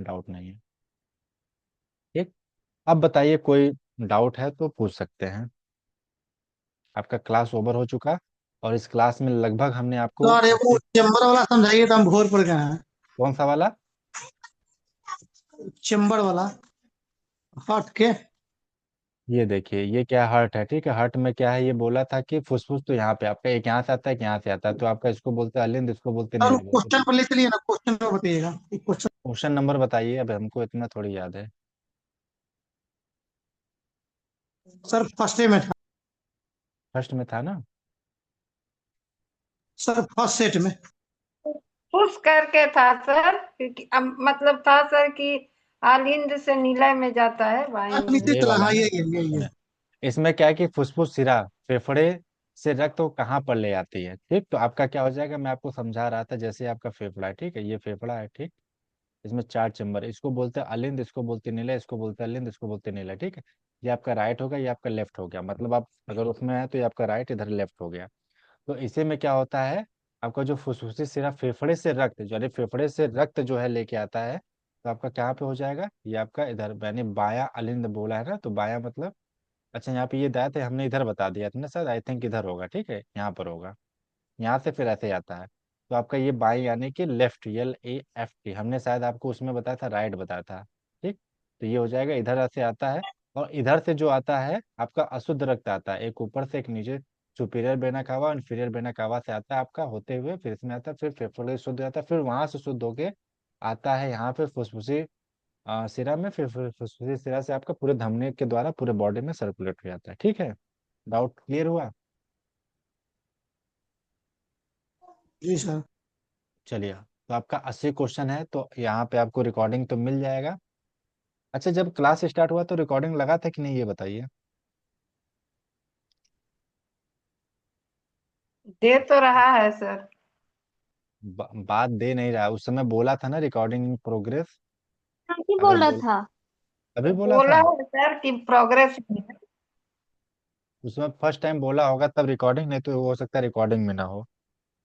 Doubt नहीं है। ठीक। अब बताइए, कोई डाउट है तो पूछ सकते हैं। आपका क्लास ओवर हो चुका, और इस क्लास में लगभग हमने आपको सर ये वो 80। चेम्बर वाला समझाइए तो हम भोर पड़ गए हैं। कौन सा वाला? चेम्बर वाला हट के। ये देखिए, ये क्या हार्ट है, ठीक है। हार्ट में क्या है, ये बोला था कि फुसफुस तो यहाँ पे आपका एक यहाँ से आता है, एक यहाँ से आता है, तो आपका इसको बोलते हैं अलिंद, इसको बोलते हैं सर वो नीलबोल। तो क्वेश्चन पर ले चलिए ना, क्वेश्चन पर बताइएगा एक क्वेश्चन। क्वेश्चन नंबर बताइए, अब हमको इतना थोड़ी याद है। सर फर्स्ट में था। फर्स्ट में था ना? सर फर्स्ट सेट में। पुश करके था सर, क्योंकि मतलब था सर कि आलिंद से नीलय में जाता है बाएं नीचे ये चला, वाला हाँ है ना? ये। इसमें क्या है कि फुसफुस सिरा फेफड़े से रक्त को कहाँ पर ले आती है, ठीक। तो आपका क्या हो जाएगा, मैं आपको समझा रहा था, जैसे आपका फेफड़ा है, ठीक है, ये फेफड़ा है, ठीक। इसमें चार चैम्बर है, इसको बोलते हैं अलिंद, इसको बोलते हैं नीला, इसको बोलते हैं अलिंद, इसको बोलते हैं नीला, ठीक है। ये आपका राइट होगा, ये आपका लेफ्ट हो गया, मतलब आप अगर उसमें है तो ये आपका राइट, इधर लेफ्ट हो गया। तो इसी में क्या होता है, आपका जो फुसफुसी सिरा फेफड़े से रक्त, यानी फेफड़े से रक्त जो है लेके आता है, तो आपका कहाँ पे हो जाएगा, ये आपका इधर, यानी बाया अलिंद बोला है ना, तो बाया मतलब, अच्छा यहाँ पे ये दाएं थे, हमने इधर बता दिया था ना सर, आई थिंक इधर होगा, ठीक है, यहाँ पर होगा। यहाँ से फिर ऐसे ही आता है। तो आपका ये बाई यानी कि लेफ्ट, LAFT, हमने शायद आपको उसमें बताया था, राइट बताया था, ठीक। तो ये हो जाएगा, इधर से आता है। और इधर से जो आता है आपका अशुद्ध रक्त आता है, एक ऊपर से एक नीचे, सुपीरियर वेना कावा और इन्फीरियर वेना कावा से आता है आपका, होते हुए फिर इसमें आता है, फिर फेफड़े से शुद्ध हो जाता है, फिर वहां से शुद्ध होके आता है यहाँ पे फुसफुसी सिरा में, फिर फुसफुसी सिरा से आपका पूरे धमनी के द्वारा पूरे बॉडी में सर्कुलेट हो जाता है, ठीक है। डाउट क्लियर हुआ? जी सर। चलिए, तो आपका 80 क्वेश्चन है, तो यहाँ पे आपको रिकॉर्डिंग तो मिल जाएगा। अच्छा, जब क्लास स्टार्ट हुआ तो रिकॉर्डिंग लगा था कि नहीं, ये बताइए। दे तो रहा है सर। बात दे नहीं रहा, उस समय बोला था ना रिकॉर्डिंग इन प्रोग्रेस। नहीं अगर बोला बोल था। अभी बोला बोला था, है सर कि प्रोग्रेस में है। उसमें फर्स्ट टाइम बोला होगा तब रिकॉर्डिंग, नहीं तो हो सकता है रिकॉर्डिंग में ना हो,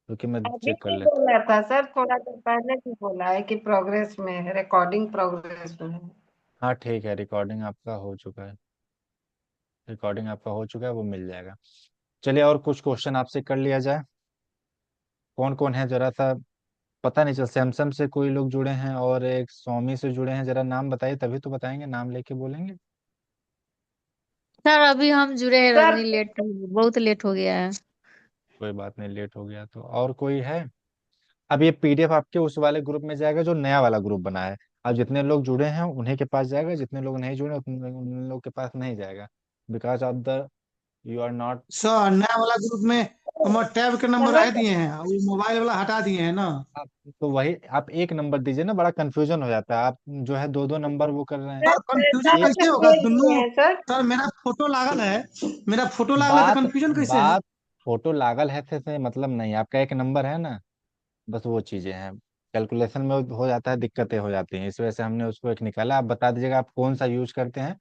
क्योंकि मैं अभी चेक कर भी लेता। बोला था सर, थोड़ा देर पहले भी बोला है कि प्रोग्रेस में है, रिकॉर्डिंग प्रोग्रेस में है। हाँ ठीक है, रिकॉर्डिंग आपका हो चुका है, रिकॉर्डिंग आपका हो चुका है, वो मिल जाएगा। चलिए, और कुछ क्वेश्चन आपसे कर लिया जाए। कौन कौन है जरा सा, पता नहीं चल, सैमसंग से कोई लोग जुड़े हैं और एक स्वामी से जुड़े हैं, जरा नाम बताइए, तभी तो बताएंगे, नाम लेके बोलेंगे। सर अभी हम जुड़े हैं, सर रजनी, लेट बहुत लेट हो गया है। कोई बात नहीं, लेट हो गया तो। और कोई है? अब ये PDF आपके उस वाले ग्रुप में जाएगा जो नया वाला ग्रुप बना है। अब जितने लोग जुड़े हैं उन्हीं के पास जाएगा, जितने लोग नहीं जुड़े उन लोग के पास नहीं जाएगा, because of the, you are not. Sir नया वाला ग्रुप में हमारे टैब के नंबर चलो रह दिए हैं, वो मोबाइल वाला हटा दिए हैं ना। आप तो वही, आप एक नंबर दीजिए ना, बड़ा कंफ्यूजन हो जाता है, आप जो है दो दो नंबर वो कर रहे हैं। सर, सर कंफ्यूजन पैसा एक कैसे तो होगा भेज दिए दोनों। हैं सर। सर मेरा फोटो लागल है, मेरा फोटो लागल है तो बात कंफ्यूजन कैसे है। बात फोटो लागल है से मतलब नहीं, आपका एक नंबर है ना, बस वो चीजें हैं, कैलकुलेशन में हो जाता है, दिक्कतें हो जाती हैं, इस वजह से हमने उसको एक निकाला। आप बता दीजिएगा आप कौन सा यूज करते हैं।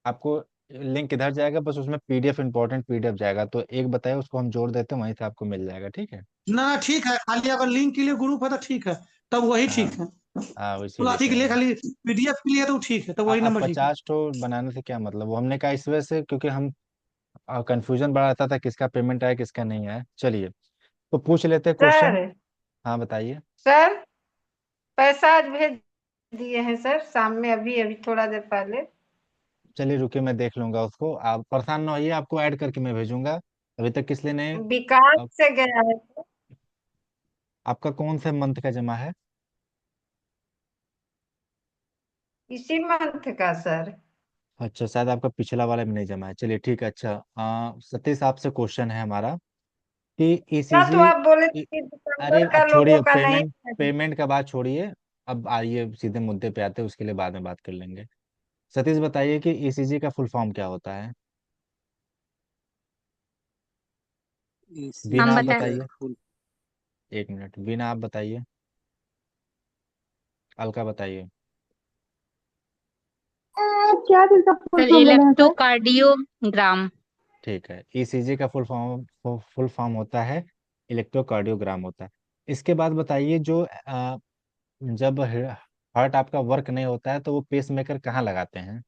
आपको लिंक इधर जाएगा, बस उसमें PDF, इंपॉर्टेंट PDF जाएगा, तो एक बताइए, उसको हम जोड़ देते हैं, वहीं से आपको मिल जाएगा, ठीक है। ना ठीक है, खाली अगर लिंक के लिए ग्रुप है तो ठीक है, तब वही हाँ ठीक है। हाँ, तो इसीलिए ठीक कह लिए रहे हैं। खाली PDF के लिए तो ठीक है, तो वही अब नंबर ठीक है। 50 बनाने से क्या मतलब, वो हमने कहा इस वजह से, क्योंकि हम कंफ्यूजन बड़ा रहता था किसका पेमेंट आया किसका नहीं आया। चलिए, तो पूछ लेते हैं क्वेश्चन। सर हाँ बताइए। सर पैसा आज भेज दिए हैं सर, शाम में, अभी अभी थोड़ा देर पहले। चलिए रुकिए, मैं देख लूंगा उसको, आप परेशान ना होइए, आपको ऐड करके मैं भेजूंगा। अभी तक किस लिए नहीं। विकास अब से गया है सर। आपका कौन से मंथ का जमा है? इसी मंथ का सर। अच्छा, शायद आपका पिछला वाला में नहीं जमा है, चलिए ठीक है। अच्छा, सतीश आपसे क्वेश्चन है हमारा कि ना तो ECG। आप बोले थे इ- कि अरे दिसंबर अब का लोगों छोड़िए, का नहीं पेमेंट है। पेमेंट का बात छोड़िए। अब आइए सीधे मुद्दे पे आते हैं, उसके लिए बाद में बात कर लेंगे। सतीश बताइए कि ECG का फुल फॉर्म क्या होता है? हम बिना आप ईसीजी बताएं। का बताइए। फुल। एक मिनट, बिना आप बताइए, अलका बताइए। क्या चीज का फुल सर फॉर्म बोले हैं सर? इलेक्ट्रोकार्डियोग्राम। ठीक है, ECG का फुल फॉर्म होता है, इलेक्ट्रोकार्डियोग्राम होता है। इसके बाद बताइए, जो जब हार्ट आपका वर्क नहीं होता है तो वो पेस मेकर कहाँ लगाते हैं?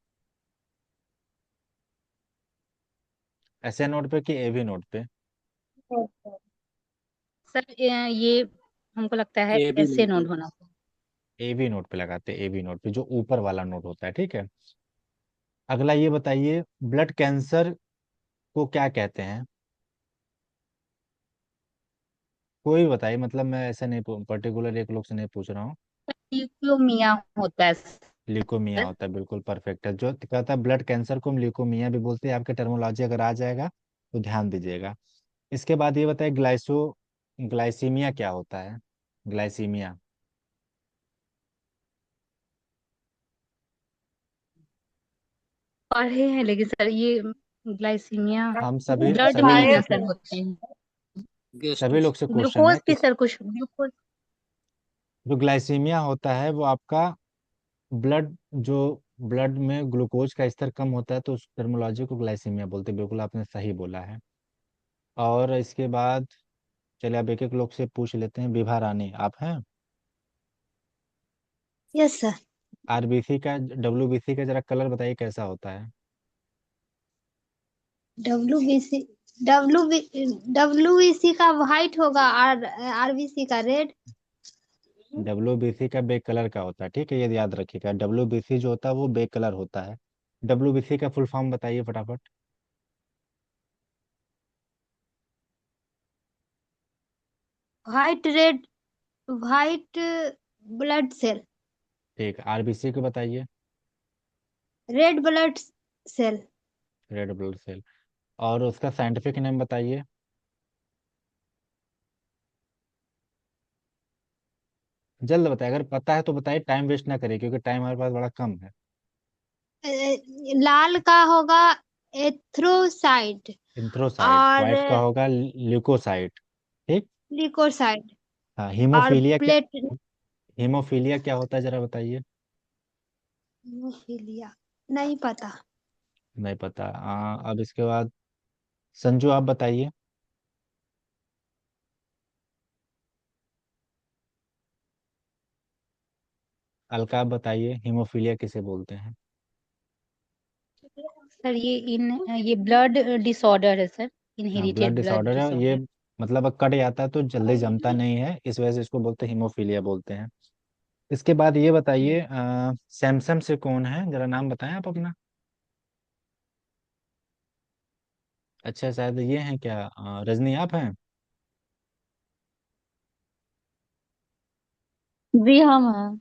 ऐसे नोड पे कि एवी नोड पे? सर ये हमको लगता है ए बी ऐसे नोट नोट पे। होना एवी नोड पे लगाते हैं, एवी नोड पे जो ऊपर वाला नोड होता है, ठीक है। अगला ये बताइए, ब्लड कैंसर को क्या कहते हैं? कोई भी बताइए, मतलब मैं ऐसे नहीं पर्टिकुलर एक लोग से नहीं पूछ रहा हूँ। ल्यूकोमिया होता है ल्यूकोमिया सर। होता है, बिल्कुल परफेक्ट है। जो कहता है ब्लड कैंसर को हम ल्यूकोमिया भी बोलते हैं, आपके टर्मोलॉजी अगर आ जाएगा तो ध्यान दीजिएगा। इसके बाद ये बताइए, ग्लाइसीमिया क्या होता है? ग्लाइसीमिया। पढ़े हैं लेकिन सर ये ग्लाइसीमिया हम सभी ब्लड में सभी ही लोग ना से शायद सर होते हैं। सभी गेस्ट्रिक। लोग से क्वेश्चन है ग्लूकोज कि भी सर, कुछ ग्लूकोज। जो ग्लाइसीमिया होता है वो आपका ब्लड जो ब्लड में ग्लूकोज का स्तर कम होता है तो उस टर्मोलॉजी को ग्लाइसीमिया बोलते हैं, बिल्कुल आपने सही बोला है। और इसके बाद चलिए अब एक एक लोग से पूछ लेते हैं। विभा रानी आप हैं? Yes sir. आरबीसी का डब्ल्यूबीसी का जरा कलर बताइए कैसा होता है? डब्ल्यू डब्ल्यू का व्हाइट होगा और आरबीसी का रेड। डब्ल्यूबीसी का बे कलर का होता है, ठीक है, ये याद रखिएगा। डब्ल्यूबीसी जो होता है वो बे कलर होता है। डब्ल्यूबीसी का फुल फॉर्म बताइए फटाफट। White red white blood cell. ठीक, आरबीसी को बताइए। Red blood cell. Red blood cell. और उसका साइंटिफिक नेम बताइए। जल्द बताइए, अगर पता है तो बताइए, टाइम वेस्ट ना करिए क्योंकि टाइम हमारे पास बड़ा कम है। लाल का होगा एथ्रोसाइट इंथ्रोसाइट, और व्हाइट का होगा ल्यूकोसाइट, ठीक। लिकोसाइट हाँ, और हीमोफीलिया क्या? प्लेट। हीमोफीलिया क्या होता है जरा बताइए। हीमोफीलिया नहीं पता। नहीं पता। अब इसके बाद संजू आप बताइए। अलका आप बताइए, हीमोफीलिया किसे बोलते हैं? सर ये ब्लड डिसऑर्डर है सर। हाँ, ब्लड इनहेरिटेड ब्लड डिसऑर्डर है ये। डिसऑर्डर। मतलब कट जाता है तो जल्दी जमता नहीं है, इस वजह से इसको बोलते हैं हीमोफीलिया बोलते हैं। इसके बाद ये बताइए, सैमसंग से कौन है, जरा नाम बताएं आप अपना। अच्छा, शायद ये हैं क्या, रजनी आप हैं? जी हम हैं।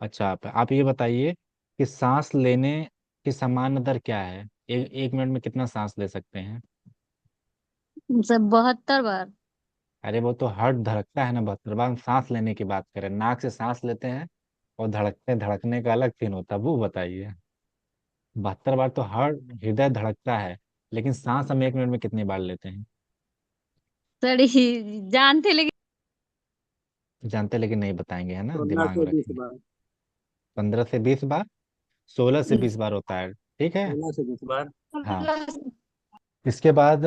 अच्छा, आप ये बताइए कि सांस लेने की सामान्य दर क्या है? एक मिनट में कितना सांस ले सकते हैं? सर 72 बार। अरे वो तो हार्ट धड़कता है ना 72 बार, सांस लेने की बात करें, नाक से सांस लेते हैं और धड़कने का अलग सीन होता है, वो बताइए। 72 बार तो हार्ट हृदय धड़कता है, लेकिन सांस हम एक मिनट में कितनी बार लेते हैं? सर ये जानते लेकिन। जानते लेकिन नहीं बताएंगे, है ना, 16 दिमाग में से 20 रखेंगे। बार। 15 से 20 बार? 16 से 20 बार होता है, ठीक है। 16 से 20 बार। हाँ। इसके बाद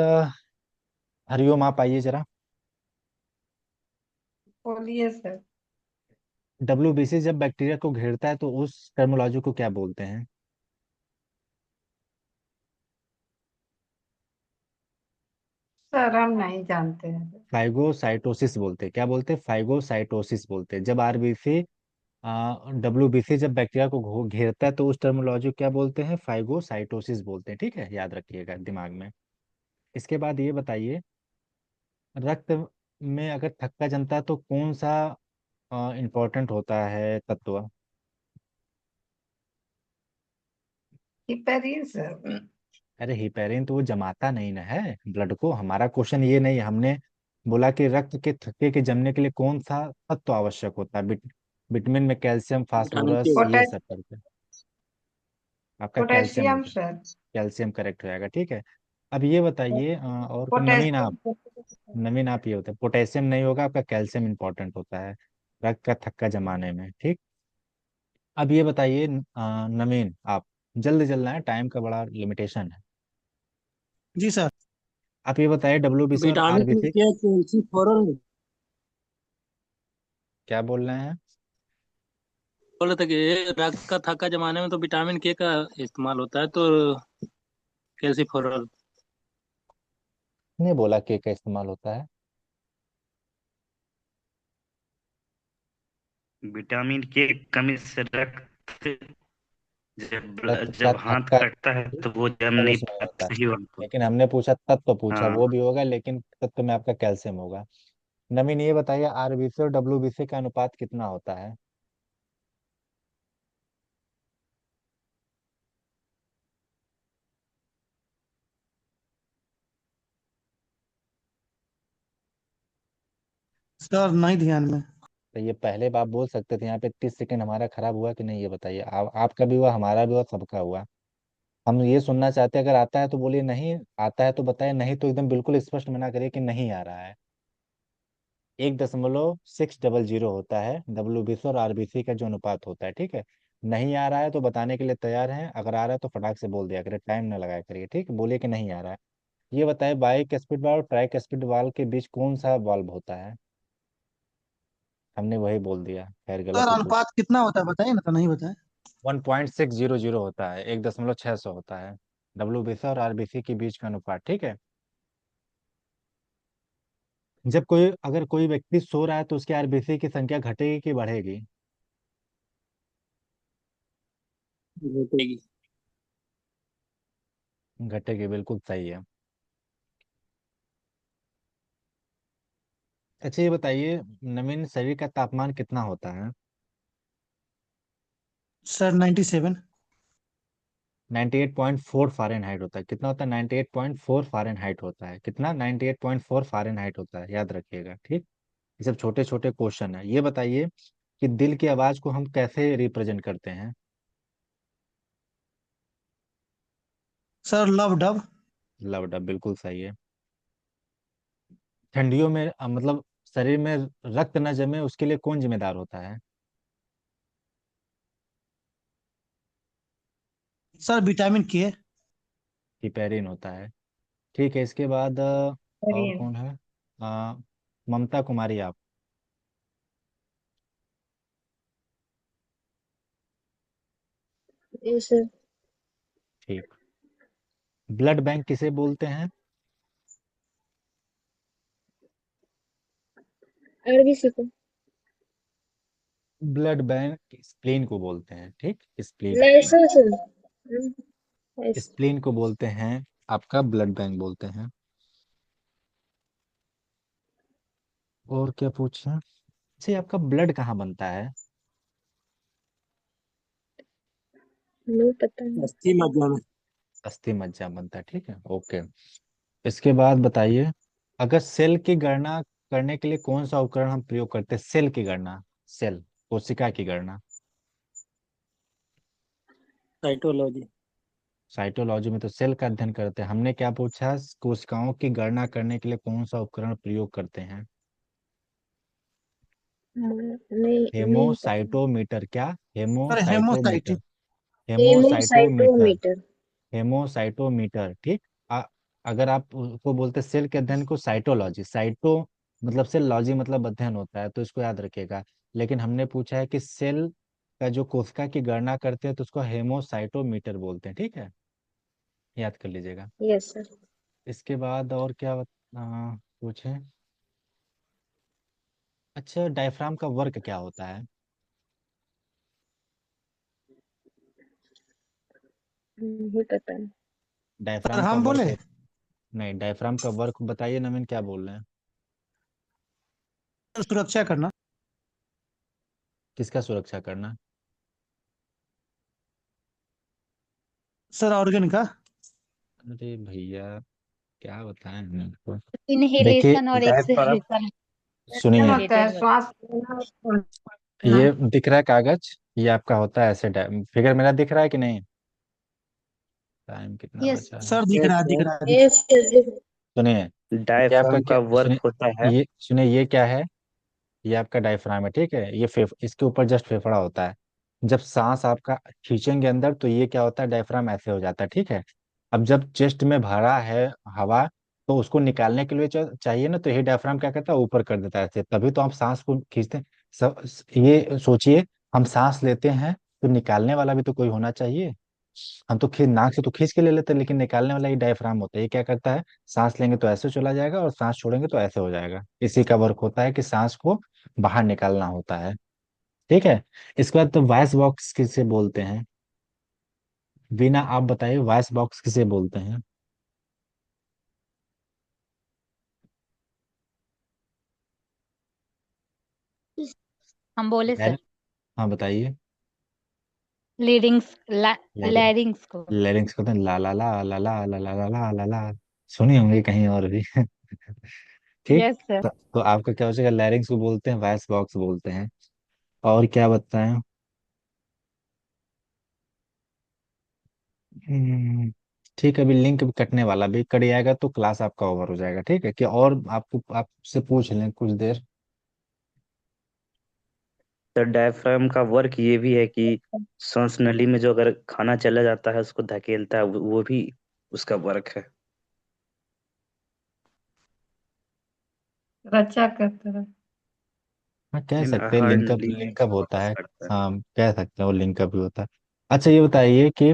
हरिओम आप आइए जरा। बोलिए सर। डब्ल्यूबीसी जब बैक्टीरिया को घेरता है तो उस टर्मोलॉजी को क्या बोलते हैं? सर हम नहीं जानते हैं। फाइगोसाइटोसिस बोलते हैं। क्या बोलते हैं? फाइगोसाइटोसिस बोलते हैं। जब आरबीसी डब्ल्यूबीसी जब बैक्टीरिया को घेरता है तो उस टर्मोलॉजी को क्या बोलते हैं? फाइगोसाइटोसिस बोलते हैं, ठीक है, याद रखिएगा दिमाग में। इसके बाद ये बताइए, रक्त में अगर थक्का जमता है तो कौन सा इंपॉर्टेंट होता है तत्व? Heparin sir. अरे हिपेरिन तो वो जमाता नहीं ना है ब्लड को। हमारा क्वेश्चन ये नहीं, हमने बोला कि रक्त के थक्के के जमने के लिए कौन सा तत्व आवश्यक होता है। विटामिन में कैल्शियम, विटामिन फास्फोरस, के। ये पोटेस सब करके। आपका कैल्शियम पोटेशियम होगा। सर। कैल्शियम करेक्ट हो जाएगा, ठीक है। अब ये बताइए, और कौन, नवीन आप? पोटेशियम। नवीन आप, ये होता है पोटेशियम नहीं होगा, आपका कैल्शियम इंपॉर्टेंट होता है रक्त का थक्का जमाने में, ठीक। अब ये बताइए, नवीन आप, जल्दी चलना है, टाइम का बड़ा लिमिटेशन है। जी सर। आप ये बताइए, डब्ल्यूबीसी और विटामिन आरबीसी। के, कैल्शियम, बोरोन। क्या बोल रहे हैं? बोल रहे थे कि रक्त का थक्का जमाने में तो विटामिन के का इस्तेमाल होता है, तो कैल्सीफोरल। ने बोला के का इस्तेमाल होता है। विटामिन के कमी से रक्त जब रक्त का जब हाथ थक्का कटता है तो वो जम तब नहीं उसमें होता पाता, है। सही बात तो। लेकिन हमने पूछा तत्व, पूछा हाँ। वो भी होगा, लेकिन तत्व में आपका कैल्शियम होगा। नवीन ये बताइए, आरबीसी और डब्ल्यूबीसी का अनुपात कितना होता है? सर नहीं ध्यान में। तो ये पहले आप बोल सकते थे, यहाँ पे 30 सेकंड हमारा खराब हुआ कि नहीं, ये बताइए। आपका भी हुआ, हमारा भी हुआ, सबका हुआ। हम ये सुनना चाहते हैं, अगर आता है तो बोलिए नहीं, आता है तो बताइए, नहीं तो एकदम बिल्कुल स्पष्ट मना करिए कि नहीं आ रहा है। 1.600 होता है डब्ल्यूबीसी और आरबीसी का जो अनुपात होता है, ठीक है। नहीं आ रहा है तो बताने के लिए तैयार हैं, अगर आ रहा है तो फटाक से बोल दिया करिए, टाइम ना लगाया करिए, ठीक है। बोलिए कि नहीं आ रहा है। ये बताइए, बाइक स्पीड वाल और ट्राइक स्पीड वाल के बीच कौन सा वाल्व होता है? हमने वही बोल दिया, खैर सर गलत ही पूछ। अनुपात कितना होता है बताइए ना, तो नहीं बताए। 1.600 होता है, 1.600 होता है डब्ल्यूबीसी और आरबीसी के बीच का अनुपात, ठीक है। जब कोई, अगर कोई व्यक्ति सो रहा है तो उसकी आरबीसी की संख्या घटेगी कि बढ़ेगी? घटेगी। घटेगी, बिल्कुल सही है। अच्छा ये बताइए, नवीन, शरीर का तापमान कितना होता है? सर 97। 98.4 फ़ारेनहाइट होता है। कितना होता है? 98.4 फ़ारेनहाइट होता है। कितना? 98.4 फ़ारेनहाइट होता है, याद रखिएगा, ठीक। ये सब छोटे छोटे क्वेश्चन है। ये बताइए कि दिल की आवाज को हम कैसे रिप्रेजेंट करते हैं? Sir love dub. लवडा, बिल्कुल सही है। ठंडियों में मतलब शरीर में रक्त न जमे, उसके लिए कौन जिम्मेदार होता है? सर विटामिन के। हिपेरिन होता है, ठीक है। इसके बाद और करिए। कौन है? अ, ममता कुमारी, आप। यस। ठीक। ब्लड बैंक किसे बोलते हैं? आरबीसी को। ब्लड बैंक स्प्लीन को बोलते हैं, ठीक, स्प्लीन। लाइसेंस। यस। स्प्लीन को बोलते हैं, आपका ब्लड बैंक बोलते हैं। और क्या पूछें? अच्छा, ये आपका ब्लड कहाँ बनता है? नहीं पता है। अस्थि मज्जा में। अस्थि मज्जा बनता है, ठीक है, ओके। इसके बाद बताइए, अगर सेल की गणना करने के लिए कौन सा उपकरण हम प्रयोग करते हैं? सेल की गणना, सेल, कोशिका की गणना। साइटोलॉजी। साइटोलॉजी में तो सेल का अध्ययन करते हैं। हमने क्या पूछा? कोशिकाओं की गणना करने के लिए कौन सा उपकरण प्रयोग करते हैं? नहीं नहीं पता। हेमोसाइटोमीटर, क्या? Sir hemocytometer. Hemocytic. Hemocytometer. Hemocytometer. Hemocytometer, ठीक। आ, अगर आप उसको बोलते सेल के अध्ययन को साइटोलॉजी, साइटो मतलब सेल, लॉजी मतलब अध्ययन होता है, तो इसको याद रखिएगा। लेकिन हमने पूछा है कि सेल का जो कोशिका की गणना करते हैं तो उसको हेमोसाइटोमीटर बोलते हैं, ठीक है, याद कर लीजिएगा। Yes sir. इसके बाद और क्या पूछें? अच्छा, डायफ्राम का वर्क क्या होता है? नहीं पता है। सर डायफ्राम का हम वर्क बोले। नहीं, डायफ्राम का वर्क बताइए नवीन, क्या बोल रहे हैं? सुरक्षा करना। किसका सुरक्षा करना? सर ऑर्गन का। अरे भैया, क्या बताएं हम आपको। देखिए, इनहेलेशन और डायफ्राम। एक्सहेलेशन क्या सुनिए, होता है? रिलेटेड होता श्वास लेना और छोड़ना। ये दिख रहा है कागज, ये आपका होता है ऐसे। फिगर मेरा दिख रहा है कि नहीं? टाइम कितना यस। बचा है? सर दिख रहा है, दिख रहा है, है। दिख यस यस। सुनिए, ये आपका डायफ्राम क्या, का सुनिए, वर्क होता है। सुनिए, ये क्या है? ये आपका डायफ्राम है, ठीक है। ये इसके ऊपर जस्ट फेफड़ा होता है। जब सांस आपका खींचेंगे अंदर तो ये क्या होता है? डायफ्राम ऐसे हो जाता है, ठीक है। अब जब चेस्ट में भरा है हवा, तो उसको निकालने के लिए चाहिए ना, तो ये डायफ्राम क्या करता है? ऊपर कर देता है ऐसे, तभी तो आप सांस को खींचते हैं। सब ये सोचिए, हम सांस लेते हैं तो निकालने वाला भी तो कोई होना चाहिए। हम तो नाक से तो खींच के ले लेते हैं, लेकिन निकालने वाला ही डायफ्राम होता है। ये क्या करता है, सांस लेंगे तो ऐसे चला जाएगा और सांस छोड़ेंगे तो ऐसे हो जाएगा। इसी का वर्क होता है कि सांस को बाहर निकालना होता है। ठीक है। इसके बाद तो वॉइस बॉक्स किसे बोलते हैं? बिना आप बताइए, वॉइस बॉक्स किसे बोलते हैं? हम बोले सर। हाँ बताइए। लीडिंग्स लैरिंग लैरिंग्स को। लैरिंग्स को तो ला ला ला ला ला ला ला ला ला ला ला, सुनी होंगी कहीं और भी। ठीक। Yes sir. तो आपका क्या हो जाएगा, लैरिंग्स को बोलते हैं, वॉइस बॉक्स बोलते हैं। और क्या बताएं? हम्म, ठीक है, अभी लिंक भी कटने वाला, भी कट जाएगा तो क्लास आपका ओवर हो जाएगा। ठीक है, कि और आपको आपसे पूछ लें कुछ देर। तो डायफ्राम का वर्क ये भी है कि सांस नली में जो अगर खाना चला जाता है उसको धकेलता है, वो भी उसका वर्क है। रक्षा करता है। हाँ कह इन सकते हैं, आहार लिंकअप नली में लिंकअप होता वापस है। करता है। हाँ कह सकते हैं, वो लिंकअप भी होता है। अच्छा ये बताइए कि